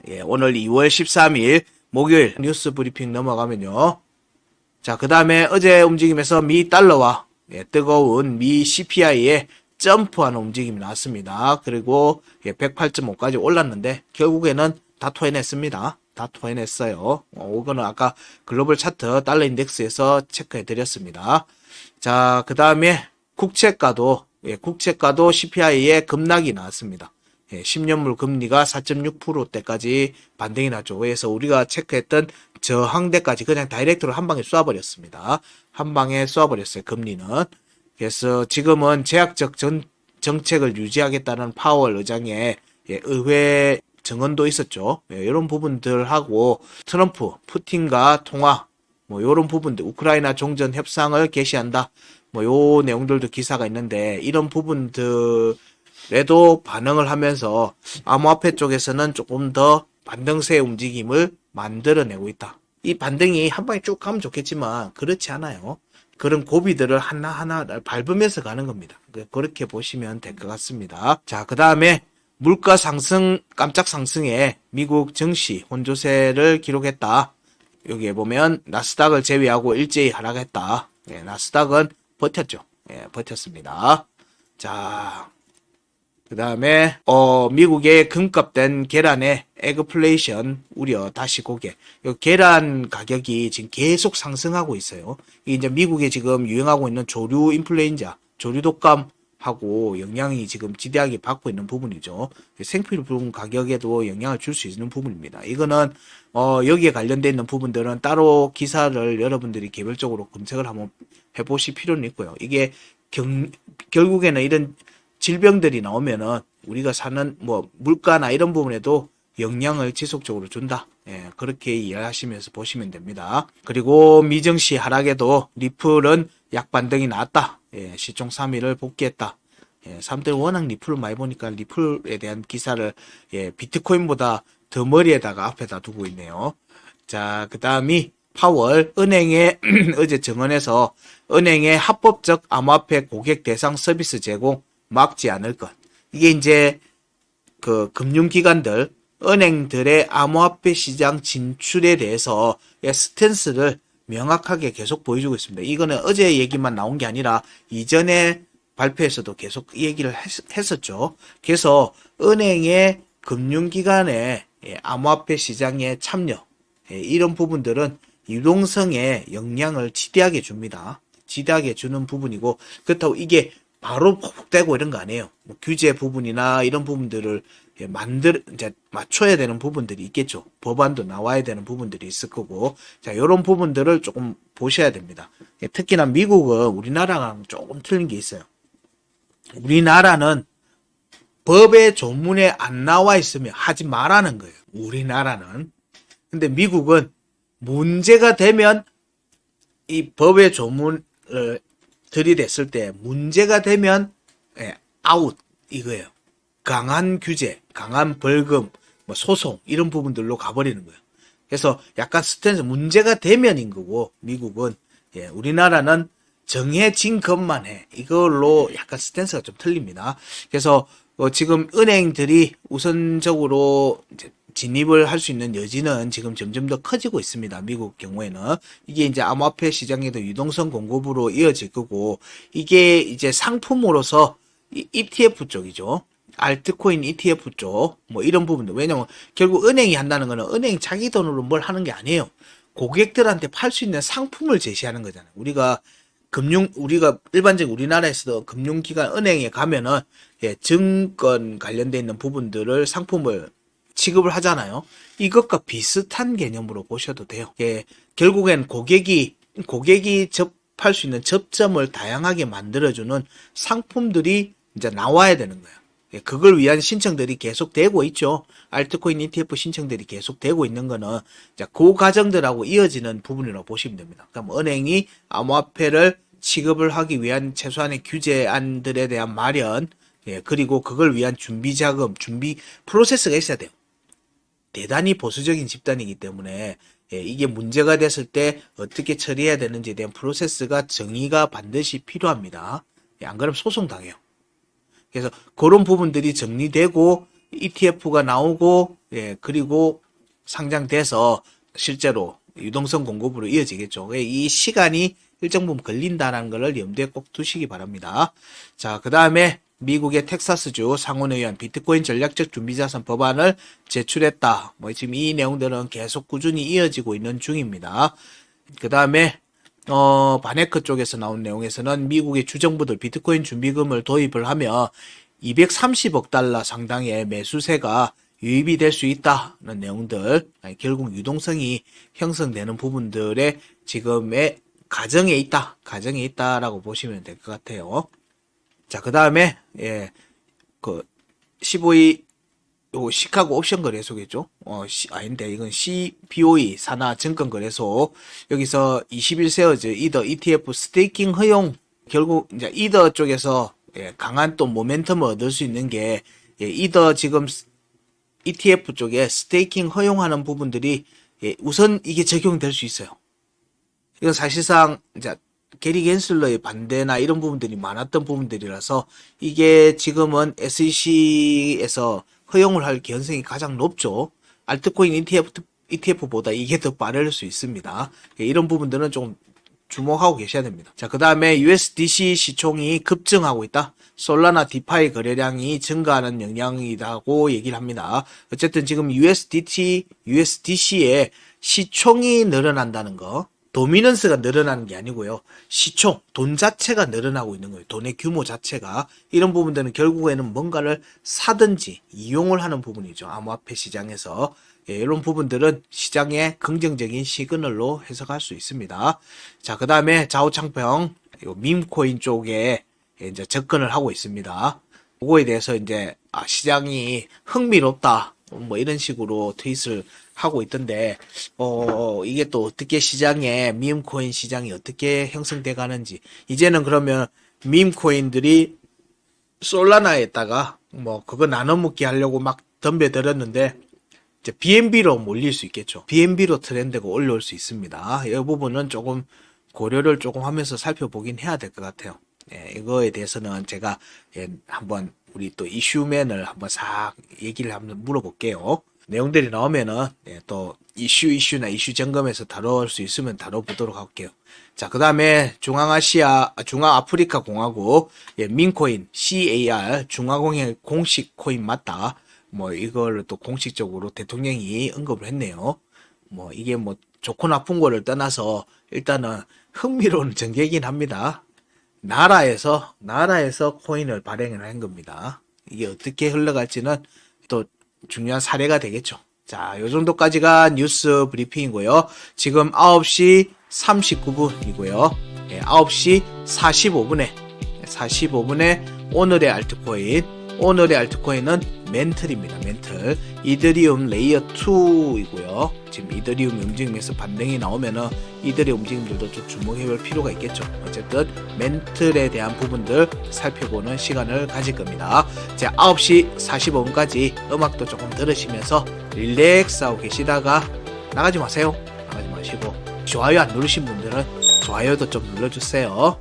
예, 오늘 2월 13일 목요일 뉴스 브리핑 넘어가면요. 자, 그 다음에 어제 움직임에서 미 달러와 뜨거운 미 CPI의 점프하는 움직임이 나왔습니다. 그리고 108.5까지 올랐는데 결국에는 다 토해냈습니다. 다 토해냈어요. 이거는 아까 글로벌 차트 달러 인덱스에서 체크해 드렸습니다. 자, 그 다음에 국채가도 CPI의 급락이 나왔습니다. 10년물 금리가 4.6%대까지 반등이 났죠. 그래서 우리가 체크했던 저항대까지 그냥 다이렉트로 한 방에 쏴버렸습니다. 한 방에 쏴버렸어요, 금리는. 그래서 지금은 제약적 정책을 유지하겠다는 파월 의장의 의회 증언도 있었죠. 이런 부분들하고 트럼프, 푸틴과 통화, 요런 부분들, 우크라이나 종전 협상을 개시한다. 요 내용들도 기사가 있는데, 이런 부분들에도 반응을 하면서 암호화폐 쪽에서는 조금 더 반등세의 움직임을 만들어내고 있다. 이 반등이 한 방에 쭉 가면 좋겠지만 그렇지 않아요. 그런 고비들을 하나하나 밟으면서 가는 겁니다. 그렇게 보시면 될 것 같습니다. 자, 그 다음에 물가 상승, 깜짝 상승에 미국 증시 혼조세를 기록했다. 여기에 보면 나스닥을 제외하고 일제히 하락했다. 나스닥은 버텼죠. 버텼습니다. 자, 그 다음에 미국의 금값된 계란의 에그플레이션 우려 다시 고개. 계란 가격이 지금 계속 상승하고 있어요. 이게 이제 미국에 지금 유행하고 있는 조류 인플루엔자, 조류 독감하고 영향이 지금 지대하게 받고 있는 부분이죠. 생필품 가격에도 영향을 줄 수 있는 부분입니다. 이거는 여기에 관련되어 있는 부분들은 따로 기사를 여러분들이 개별적으로 검색을 한번 해보실 필요는 있고요. 이게 결국에는 이런 질병들이 나오면은 우리가 사는 물가나 이런 부분에도 영향을 지속적으로 준다. 그렇게 이해하시면서 보시면 됩니다. 그리고 미증시 하락에도 리플은 약반등이 나왔다. 시총 3위를 복귀했다. 사람들이 워낙 리플을 많이 보니까 리플에 대한 기사를 비트코인보다 더 머리에다가 앞에다 두고 있네요. 자, 그 다음이 파월 은행의 어제 증언에서 은행의 합법적 암호화폐 고객 대상 서비스 제공 막지 않을 것. 이게 이제 그 금융기관들, 은행들의 암호화폐 시장 진출에 대해서 스탠스를 명확하게 계속 보여주고 있습니다. 이거는 어제 얘기만 나온 게 아니라 이전에 발표에서도 계속 얘기를 했었죠. 그래서 은행의 금융기관의 암호화폐 시장에 참여, 이런 부분들은 유동성에 영향을 지대하게 줍니다. 지대하게 주는 부분이고, 그렇다고 이게 바로 폭폭되고 이런 거 아니에요. 규제 부분이나 이런 부분들을 이제 맞춰야 되는 부분들이 있겠죠. 법안도 나와야 되는 부분들이 있을 거고. 자, 이런 부분들을 조금 보셔야 됩니다. 특히나 미국은 우리나라랑 조금 틀린 게 있어요. 우리나라는 법의 조문에 안 나와 있으면 하지 말라는 거예요. 우리나라는. 근데 미국은 문제가 되면 이 법의 조문을 들이댔을 때 문제가 되면 아웃 이거예요. 강한 규제, 강한 벌금, 소송 이런 부분들로 가버리는 거예요. 그래서 약간 스탠스 문제가 되면인 거고 미국은 우리나라는 정해진 것만 해. 이걸로 약간 스탠스가 좀 틀립니다. 그래서 지금 은행들이 우선적으로 이제 진입을 할 수 있는 여지는 지금 점점 더 커지고 있습니다. 미국 경우에는. 이게 이제 암호화폐 시장에도 유동성 공급으로 이어질 거고, 이게 이제 상품으로서 ETF 쪽이죠. 알트코인 ETF 쪽, 이런 부분들. 왜냐면 결국 은행이 한다는 거는 은행이 자기 돈으로 뭘 하는 게 아니에요. 고객들한테 팔 수 있는 상품을 제시하는 거잖아요. 우리가 일반적인 우리나라에서도 금융기관 은행에 가면은, 증권 관련돼 있는 부분들을 상품을 취급을 하잖아요. 이것과 비슷한 개념으로 보셔도 돼요. 결국엔 고객이 접할 수 있는 접점을 다양하게 만들어주는 상품들이 이제 나와야 되는 거예요. 그걸 위한 신청들이 계속 되고 있죠. 알트코인 ETF 신청들이 계속 되고 있는 거는 그 과정들하고 이어지는 부분이라고 보시면 됩니다. 그럼 은행이 암호화폐를 취급을 하기 위한 최소한의 규제안들에 대한 마련, 그리고 그걸 위한 준비 자금, 준비 프로세스가 있어야 돼요. 대단히 보수적인 집단이기 때문에 이게 문제가 됐을 때 어떻게 처리해야 되는지에 대한 프로세스가 정의가 반드시 필요합니다. 안 그러면 소송당해요. 그래서 그런 부분들이 정리되고 ETF가 나오고 예, 그리고 상장돼서 실제로 유동성 공급으로 이어지겠죠. 이 시간이 일정 부분 걸린다는 것을 염두에 꼭 두시기 바랍니다. 자, 그 다음에 미국의 텍사스주 상원의원 비트코인 전략적 준비자산 법안을 제출했다. 뭐 지금 이 내용들은 계속 꾸준히 이어지고 있는 중입니다. 그 다음에 바네크 쪽에서 나온 내용에서는 미국의 주정부들 비트코인 준비금을 도입을 하며 230억 달러 상당의 매수세가 유입이 될 수 있다는 내용들, 결국 유동성이 형성되는 부분들의 지금의 가정에 있다라고 보시면 될 것 같아요. 자, 그 다음에, 15위, 요 시카고 옵션 거래소겠죠? 아닌데, 이건 CBOE, 산하 증권 거래소. 여기서 21세어즈 이더 ETF 스테이킹 허용, 결국, 이제 이더 쪽에서, 강한 또 모멘텀을 얻을 수 있는 게, 이더 지금 ETF 쪽에 스테이킹 허용하는 부분들이, 우선 이게 적용될 수 있어요. 이건 사실상, 이제, 게리 겐슬러의 반대나 이런 부분들이 많았던 부분들이라서 이게 지금은 SEC에서 허용을 할 개연성이 가장 높죠. 알트코인 ETF보다 이게 더 빠를 수 있습니다. 이런 부분들은 좀 주목하고 계셔야 됩니다. 자, 그 다음에 USDC 시총이 급증하고 있다. 솔라나 디파이 거래량이 증가하는 영향이라고 얘기를 합니다. 어쨌든 지금 USDC의 시총이 늘어난다는 거. 도미넌스가 늘어나는 게 아니고요. 시총, 돈 자체가 늘어나고 있는 거예요. 돈의 규모 자체가. 이런 부분들은 결국에는 뭔가를 사든지 이용을 하는 부분이죠. 암호화폐 시장에서. 이런 부분들은 시장의 긍정적인 시그널로 해석할 수 있습니다. 자, 그 다음에 좌우창평, 밈코인 쪽에 이제 접근을 하고 있습니다. 그거에 대해서 이제, 시장이 흥미롭다. 뭐 이런 식으로 트윗을 하고 있던데, 이게 또 어떻게 밈코인 시장이 어떻게 형성돼 가는지. 이제는 그러면 밈코인들이 솔라나에다가 뭐 그거 나눠 먹기 하려고 막 덤벼들었는데, 이제 BNB로 몰릴 수 있겠죠. BNB로 트렌드가 올라올 수 있습니다. 이 부분은 조금 고려를 조금 하면서 살펴보긴 해야 될 것 같아요. 이거에 대해서는 제가 한번 우리 또 이슈맨을 한번 싹 얘기를 한번 물어볼게요. 내용들이 나오면은 또 이슈나 이슈 점검에서 다룰 수 있으면 다뤄보도록 할게요. 자, 그 다음에 중앙아프리카 공화국 민코인 CAR 중화공의 공식 코인 맞다. 뭐 이걸 또 공식적으로 대통령이 언급을 했네요. 뭐 이게 뭐 좋고 나쁜 거를 떠나서 일단은 흥미로운 전개이긴 합니다. 나라에서 코인을 발행을 한 겁니다. 이게 어떻게 흘러갈지는 또 중요한 사례가 되겠죠. 자, 요 정도까지가 뉴스 브리핑이고요. 지금 9시 39분이고요. 9시 45분에 오늘의 알트코인은 멘틀입니다. 멘틀. 이더리움 레이어 2이고요. 지금 이더리움 움직임에서 반등이 나오면은 이들의 움직임들도 좀 주목해 볼 필요가 있겠죠. 어쨌든 멘틀에 대한 부분들 살펴보는 시간을 가질 겁니다. 자, 9시 45분까지 음악도 조금 들으시면서 릴렉스하고 계시다가 나가지 마세요. 나가지 마시고 좋아요 안 누르신 분들은 좋아요도 좀 눌러주세요.